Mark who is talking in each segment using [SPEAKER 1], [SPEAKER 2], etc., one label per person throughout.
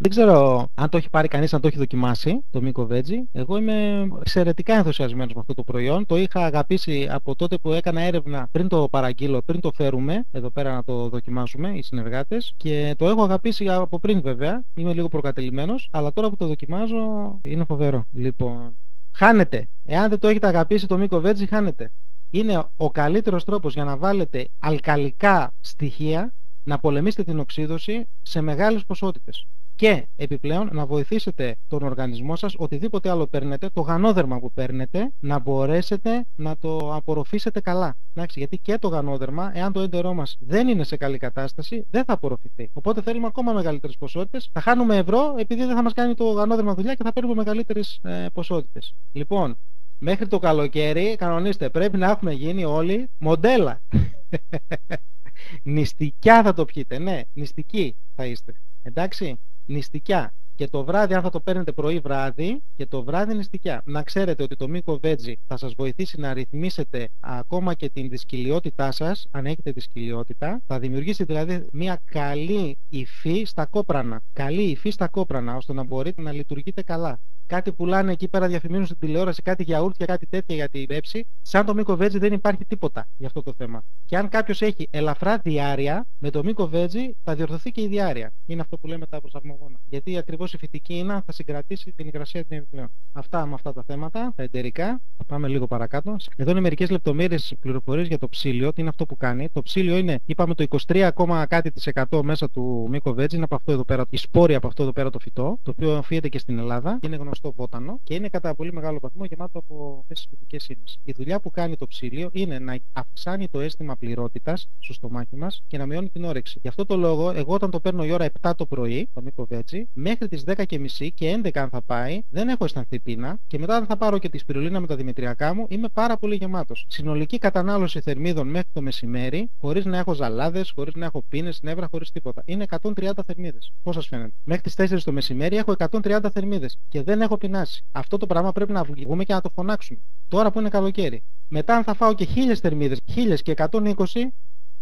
[SPEAKER 1] Δεν ξέρω αν το έχει πάρει κανείς, αν το έχει δοκιμάσει το Μίκο Veggie. Εγώ είμαι εξαιρετικά ενθουσιασμένος με αυτό το προϊόν. Το είχα αγαπήσει από τότε που έκανα έρευνα πριν το παραγγείλω, πριν το φέρουμε εδώ πέρα να το δοκιμάσουμε οι συνεργάτες. Και το έχω αγαπήσει από πριν βέβαια. Είμαι λίγο προκατελημένος, αλλά τώρα που το δοκιμάζω είναι φοβερό. Λοιπόν, χάνετε. Εάν δεν το έχετε αγαπήσει το Μίκο Veggie, χάνετε. Είναι ο καλύτερος τρόπος για να βάλετε αλκαλικά στοιχεία, να πολεμήσετε την οξύδωση σε μεγάλες ποσότητες. Και επιπλέον να βοηθήσετε τον οργανισμό σας, οτιδήποτε άλλο παίρνετε, το γανόδερμα που παίρνετε, να μπορέσετε να το απορροφήσετε καλά. Εντάξει, γιατί και το γανόδερμα, εάν το έντερό μας δεν είναι σε καλή κατάσταση, δεν θα απορροφηθεί. Οπότε θέλουμε ακόμα μεγαλύτερες ποσότητες. Θα χάνουμε ευρώ επειδή δεν θα μας κάνει το γανόδερμα δουλειά και θα παίρνουμε μεγαλύτερες ποσότητες. Λοιπόν, μέχρι το καλοκαίρι, κανονίστε, πρέπει να έχουμε γίνει όλοι μοντέλα. Νηστικιά θα το πιείτε, ναι, νηστικοί θα είστε. Εντάξει, νηστικιά. Και το βράδυ, αν θα το παίρνετε πρωί-βράδυ, και το βράδυ νηστικιά. Να ξέρετε ότι το Μίκο Veggie θα σας βοηθήσει να ρυθμίσετε ακόμα και την δυσκολιότητά σας, αν έχετε δυσκολιότητα. Θα δημιουργήσει δηλαδή μια καλή υφή στα κόπρανα. Καλή υφή στα κόπρανα, ώστε να μπορείτε να λειτουργείτε καλά. Κάτι πουλάνε εκεί πέρα, διαφημίζουν στην τηλεόραση, κάτι γιαούρτια, κάτι τέτοια για την πέψη. Σαν το Μίκο Veggie δεν υπάρχει τίποτα για αυτό το θέμα. Και αν κάποιος έχει ελαφρά διάρρεια, με το Μίκο Veggie θα διορθωθεί και η διάρρεια. Είναι αυτό που λέμε τα προσαρμογόνα. Γιατί ακριβώς η φυτική ίνα θα συγκρατήσει την υγρασία την επιπλέον. Αυτά με αυτά τα θέματα, τα εντερικά. Θα πάμε λίγο παρακάτω. Εδώ είναι μερικές λεπτομέρειες πληροφορίες για το ψήλιο. Τι είναι αυτό που κάνει. Το ψήλιο είναι, είπαμε, το 23, κάτι % μέσα του Μίκο Veggie. Είναι από αυτό εδώ πέρα, η σπόρη από αυτό εδώ πέρα το φυτό, το οποίο οφείλεται και στην Ελλάδα. Είναι γνωστό βότανο και είναι κατά πολύ μεγάλο βαθμό γεμάτο από αυτές τις φυτικές ίνες. Η δουλειά που κάνει το ψήλιο είναι να αυξάνει το αίσθημα πληρότητας στο στομάχι μας και να μειώνει την όρεξη. Γι' αυτό το λόγο, εγώ όταν το παίρνω η ώρα 7 το πρωί, το Μίκο Veggie, μέχρι τις 10:30 και 11 αν θα πάει, δεν έχω αισθανθεί πείνα και μετά αν θα πάρω και τη σπιρουλίνα με τα δημητριακά μου, είμαι πάρα πολύ γεμάτος. Συνολική κατανάλωση θερμίδων μέχρι το μεσημέρι, χωρίς να έχω ζαλάδες, χωρίς να έχω πίνες, νεύρα, χωρίς τίποτα. Είναι 130 θερμίδες. Πώς σας φαίνεται? Μέχρι τις 4 το μεσημέρι έχω 130 θερμίδες και δεν έχω πεινάσει. Αυτό το πράγμα πρέπει να βγούμε και να το φωνάξουμε. Τώρα που είναι καλοκαίρι. Μετά, αν θα φάω και 1000 θερμίδες, 1000 και 120,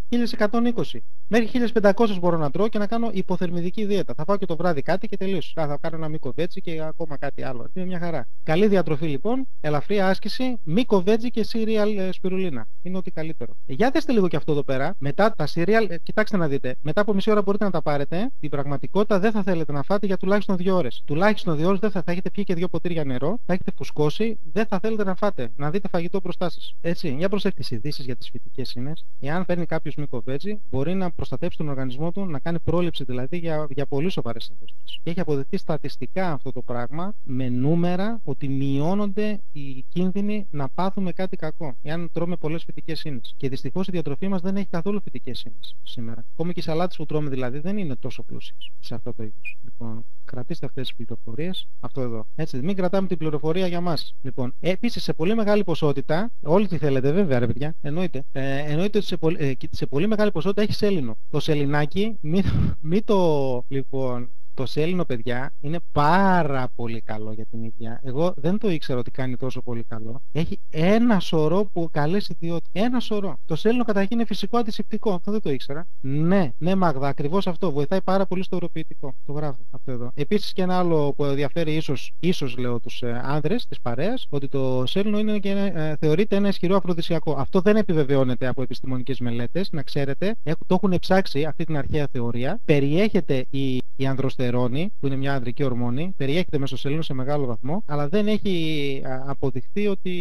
[SPEAKER 1] 1120. Μέχρι 1500 μπορώ να τρώω και να κάνω υποθερμιδική δίαιτα. Θα φάω και το βράδυ κάτι και τελείως. Θα κάνω ένα Μίκο Veggie και ακόμα κάτι άλλο. Είναι μια χαρά. Καλή διατροφή λοιπόν, ελαφρύ άσκηση, Μίκο Veggie και cereal σπιρουλίνα. Είναι ό,τι καλύτερο. Για δέστε λίγο και αυτό εδώ πέρα. Μετά τα cereal, κοιτάξτε να δείτε. Μετά από μισή ώρα μπορείτε να τα πάρετε. Την πραγματικότητα δεν θα θέλετε να φάτε για τουλάχιστον 2 ώρες. Τουλάχιστον 2 ώρες δεν θα έχετε πιει και 2 ποτήρια νερό. Θα έχετε φουσκώσει. Δεν θα θέλετε να φάτε. Να δείτε φαγητό μπροστά σας. Έτσι, για προσέξτε τις ειδήσεις για τις φυτικές ίνες. Εάν παίρνει κάποιος Μίκο Veggie, μπορεί να προστατεύσει τον οργανισμό του, να κάνει πρόληψη δηλαδή για πολύ σοβαρές ασθένειες. Και έχει αποδειχθεί στατιστικά αυτό το πράγμα με νούμερα ότι μειώνονται οι κίνδυνοι να πάθουμε κάτι κακό εάν τρώμε πολλές φυτικές ίνες. Και δυστυχώς η διατροφή μας δεν έχει καθόλου φυτικές ίνες σήμερα. Ακόμη και οι σαλάτες που τρώμε δηλαδή δεν είναι τόσο πλούσιες σε αυτό το είδος. Λοιπόν, κρατήστε αυτές τις πληροφορίες. Αυτό εδώ. Έτσι, μην κρατάμε την πληροφορία για μας. Λοιπόν, επίσης σε πολύ μεγάλη ποσότητα, όλοι τι θέλετε βέβαια, ρε παιδιά, εννοείται ότι σε πολύ μεγάλη ποσότητα έχει σέλινο. Το σελινάκι, μην το. Λοιπόν, το σέλινο, παιδιά, είναι πάρα πολύ καλό για την υγεία. Εγώ δεν το ήξερα ότι κάνει τόσο πολύ καλό. Έχει ένα σωρό που καλές ιδιότητες. Ένα σωρό. Το σέλινο καταρχήν είναι φυσικό αντισηπτικό. Αυτό δεν το ήξερα. Ναι, ναι, Μάγδα, ακριβώς αυτό. Βοηθάει πάρα πολύ στο οροποιητικό. Το γράφω αυτό εδώ. Επίσης και ένα άλλο που ενδιαφέρει ίσως λέω τους άνδρες της παρέας, ότι το σέλινο είναι και θεωρείται ένα ισχυρό αφροδισιακό. Αυτό δεν επιβεβαιώνεται από επιστημονικές μελέτες, να ξέρετε. Το έχουν ψάξει αυτή την αρχαία θεωρία. Περιέχεται η ανδροστερόνη, που είναι μια ανδρική ορμόνη, περιέχεται μέσα στο σελήνο σε μεγάλο βαθμό, αλλά δεν έχει αποδειχθεί ότι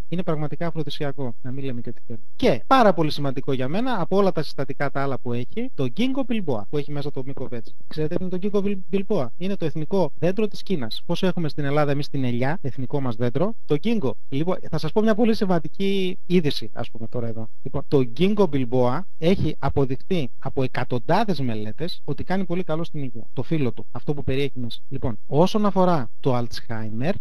[SPEAKER 1] είναι πραγματικά αφροδισιακό. Να μην λέμε και τι θέλει. Και πάρα πολύ σημαντικό για μένα, από όλα τα συστατικά τα άλλα που έχει, το Ginkgo biloba που έχει μέσα το Micro Veggie. Ξέρετε τι είναι το Ginkgo biloba? Είναι το εθνικό δέντρο της Κίνας. Πόσο έχουμε στην Ελλάδα εμείς την ελιά, εθνικό μας δέντρο. Το Ginkgo. Λοιπόν, θα σας πω μια πολύ σημαντική είδηση, ας πούμε τώρα εδώ. Λοιπόν, το Ginkgo biloba έχει αποδειχθεί από εκατοντάδες μελέτες ότι κάνει πολύ καλό στην υγεία. Το φύλλο του, αυτό που περιέχει μέσα. Λοιπόν, όσον αφορά το Alzheimer,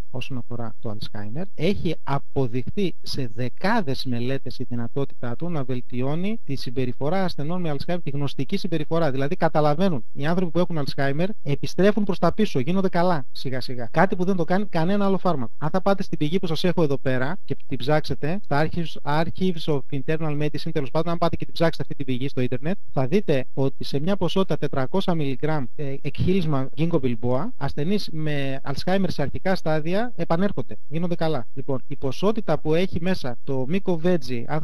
[SPEAKER 1] έχει αποδειχθεί σε δεκάδες μελέτες η δυνατότητά του να βελτιώνει τη συμπεριφορά ασθενών με Alzheimer, τη γνωστική συμπεριφορά. Δηλαδή, καταλαβαίνουν οι άνθρωποι που έχουν Alzheimer, επιστρέφουν προς τα πίσω, γίνονται καλά σιγά σιγά. Κάτι που δεν το κάνει κανένα άλλο φάρμακο. Αν θα πάτε στην πηγή που σας έχω εδώ πέρα και την ψάξετε, στα Archives of Internal Medicine, τέλος πάντων, αν πάτε και την ψάξετε αυτή την πηγή στο ίντερνετ, θα δείτε ότι σε μια ποσότητα 400 mg εκ κύλισμα Ginkgo biloba, ασθενείς με Alzheimer σε αρχικά στάδια επανέρχονται, γίνονται καλά. Λοιπόν, η ποσότητα που έχει μέσα το μύκο βέτζι, αν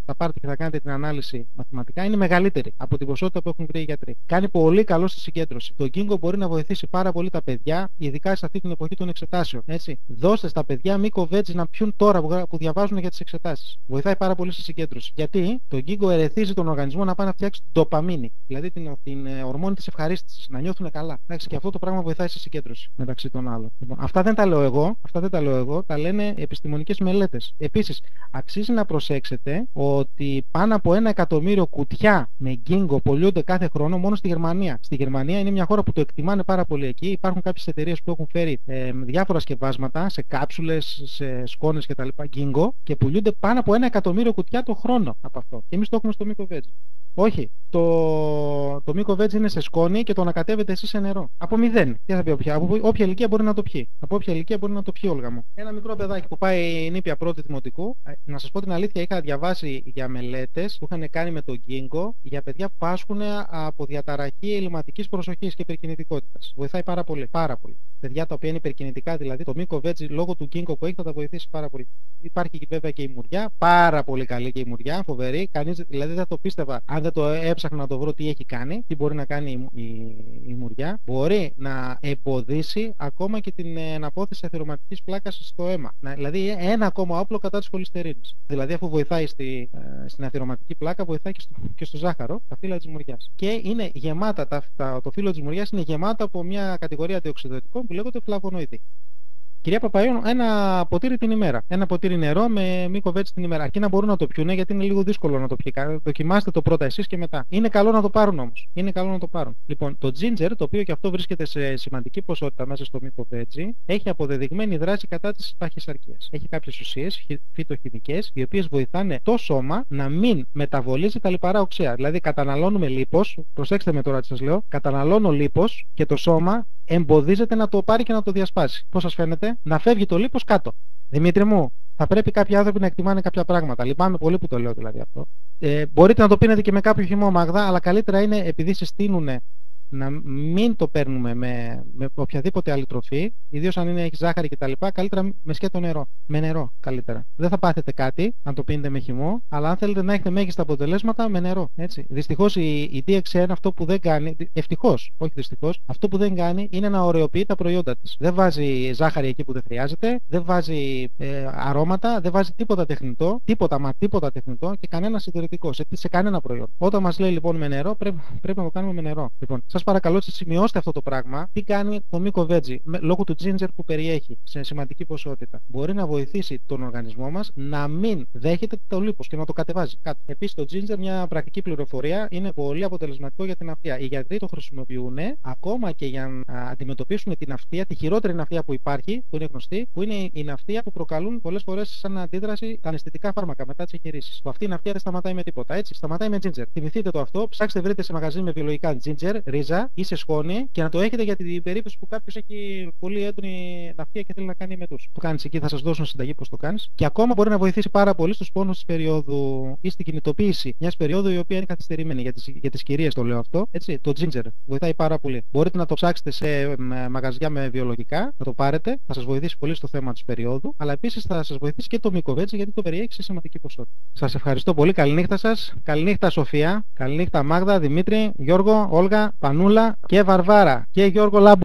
[SPEAKER 1] θα πάρετε και θα κάνετε την ανάλυση μαθηματικά, είναι μεγαλύτερη από την ποσότητα που έχουν βρει οι γιατροί. Κάνει πολύ καλό στη συγκέντρωση. Το Ginkgo μπορεί να βοηθήσει πάρα πολύ τα παιδιά, ειδικά σε αυτή την εποχή των εξετάσεων. Έτσι. Δώστε στα παιδιά μύκο βέτζι να πιούν τώρα που διαβάζουν για τις εξετάσεις. Βοηθάει πάρα πολύ στη συγκέντρωση. Γιατί το Ginkgo ερεθίζει τον οργανισμό να πάει να φτιάξει ντοπαμίνη, δηλαδή την ορμόνη της ευχαρίστησης, να νιώθουν καλά. Εντάξει, και αυτό το πράγμα βοηθάει στη συγκέντρωση μεταξύ των άλλων. Λοιπόν, αυτά δεν τα λέω εγώ, τα λένε επιστημονικές μελέτες. Επίσης, αξίζει να προσέξετε ότι πάνω από 1 εκατομμύριο κουτιά με Ginkgo πωλούνται κάθε χρόνο μόνο στη Γερμανία. Στη Γερμανία είναι μια χώρα που το εκτιμάνε πάρα πολύ εκεί. Υπάρχουν κάποιες εταιρείες που έχουν φέρει διάφορα σκευάσματα σε κάψουλες, σε σκόνες κτλ. Ginkgo και πουλούνται πάνω από 1 εκατομμύριο κουτιά το χρόνο από αυτό. Και εμείς το έχουμε στο μύκο βέτζι. Όχι, το μύκο βέτζι είναι σε σκόνη και το ανακατεύετε εσείς σε νερό. Από 0. Τι θα πει, από όποια ηλικία μπορεί να το πιει. Από όποια ηλικία μπορεί να το πιει, Όλγα μου. Ένα μικρό παιδάκι που πάει νήπια πρώτη δημοτικού, να σας πω την αλήθεια, είχα διαβάσει για μελέτες που είχαν κάνει με το Ginkgo για παιδιά που πάσχουν από διαταραχή ελλειμματικής προσοχής και υπερκινητικότητας. Βοηθάει πάρα πολύ. Πάρα πολύ. Παιδιά τα οποία είναι υπερκινητικά, δηλαδή το μύκο βέτζι λόγω του Ginkgo που έχει θα τα βοηθήσει πάρα πολύ. Υπάρχει βέβαια και η μουριά, πάρα πολύ καλή και η μουριά, φοβερή. Κανείς δηλαδή δεν το πίστευα αν δεν το έψαχνα να το βρω τι έχει κάνει, τι μπορεί να κάνει η μουριά. Μπορεί να εμποδίσει ακόμα και την αναπόθεση αθυρωματικής πλάκας στο αίμα. Δηλαδή ένα ακόμα όπλο κατά της χολυστερίνης. Δηλαδή αφού βοηθάει στην αθυρωματική πλάκα, βοηθάει και στο ζάχαρο, τα φύλλα της μουριάς. Και είναι γεμάτα, το φύλλο της μουριάς είναι γεμάτα από μια κατηγορία αντιοξυδοτικών που λέγονται φλαβονοειδή. Κυρία Παπαϊόνου, ένα ποτήρι την ημέρα. Ένα ποτήρι νερό με μύκο βέτζι την ημέρα. Αρκεί να μπορούν να το πιούνε, γιατί είναι λίγο δύσκολο να το πιει. Δοκιμάστε το πρώτα εσείς και μετά. Είναι καλό να το πάρουν όμως. Είναι καλό να το πάρουν. Λοιπόν, το ginger, το οποίο και αυτό βρίσκεται σε σημαντική ποσότητα μέσα στο μύκο βέτζι, έχει αποδεδειγμένη δράση κατά της παχυσαρκίας. Έχει κάποιες ουσίες φυτοχημικές, οι οποίες βοηθάνε το σώμα να μην μεταβολίζει τα λιπαρά οξέα. Δηλαδή, καταναλώνουμε λίπος, προσέξτε με τώρα τι σας λέω, καταναλώνω λίπος και το σώμα εμποδίζεται να το πάρει και να το διασπάσει. Πώς σας φαίνεται? Να φεύγει το λίπος κάτω. Δημήτρη μου, θα πρέπει κάποιοι άνθρωποι να εκτιμάνε κάποια πράγματα. Λυπάμαι πολύ που το λέω δηλαδή αυτό. Μπορείτε να το πίνετε και με κάποιο χυμό, Μαγδά, αλλά καλύτερα είναι επειδή συστήνουν να μην το παίρνουμε με οποιαδήποτε άλλη τροφή, ιδίως αν έχει ζάχαρη κτλ. Καλύτερα με σκέτο νερό. Με νερό καλύτερα. Δεν θα πάθετε κάτι αν το πίνετε με χυμό, αλλά αν θέλετε να έχετε μέγιστα αποτελέσματα, με νερό. Δυστυχώς η DXN αυτό που δεν κάνει, ευτυχώς, όχι δυστυχώς, αυτό που δεν κάνει είναι να ωρεοποιεί τα προϊόντα της. Δεν βάζει ζάχαρη εκεί που δεν χρειάζεται, δεν βάζει αρώματα, δεν βάζει τίποτα τεχνητό, τίποτα τεχνητό και κανένα συντηρητικό σε κανένα προϊόν. Όταν μας λέει λοιπόν με νερό, πρέπει να το κάνουμε με νερό. Λοιπόν, σας παρακαλώ, σημειώστε αυτό το πράγμα. Τι κάνει το μύκο βέτζι λόγω του ginger που περιέχει σε σημαντική ποσότητα? Μπορεί να βοηθήσει τον οργανισμό μας να μην δέχεται το λίπος και να το κατεβάζει κάτω. Επίσης, το ginger, μια πρακτική πληροφορία, είναι πολύ αποτελεσματικό για την ναυτία. Οι γιατροί το χρησιμοποιούν ακόμα και για να αντιμετωπίσουν την ναυτία, τη χειρότερη ναυτία που υπάρχει, που είναι γνωστή, που είναι η ναυτία που προκαλούν πολλές φορές σαν αντίδραση τα αναισθητικά φάρμακα μετά τις εγχειρήσεις. Αυτή η ναυτία δεν σταματάει με τίποτα. Έτσι, σταματάει με ginger. Θυμηθείτε το αυτό, ψάξτε, βρείτε σε μαγαζί με βιολογικά ginger, ρίζα ή σε σκόνη και να το έχετε για την περίπτωση που κάποιος έχει πολύ έντονη ναυτία και θέλει να κάνει μετούς. Το κάνεις εκεί, θα σας δώσουν συνταγή πώς το κάνεις. Και ακόμα μπορεί να βοηθήσει πάρα πολύ στους πόνους της περίοδου ή στην κινητοποίηση μιας περίοδου η οποία είναι καθυστερημένη. Για τις κυρίες το λέω αυτό. Έτσι, το ginger βοηθάει πάρα πολύ. Μπορείτε να το ψάξετε σε μαγαζιά με βιολογικά, να το πάρετε, θα σας βοηθήσει πολύ στο θέμα της περίοδου, αλλά επίσης θα σας βοηθήσει και το μύκο βέτζι γιατί το περιέχει σε σημαντική ποσότητα. Σας ευχαριστώ πολύ. Καληνύχτα σας. Καληνύχτα Σοφία. Καληνύχτα Μάγδα, Δημήτρη, Γιώργο, Όλγα, Πανούλα και Βαρβάρα και Γιώργο Λάμπου.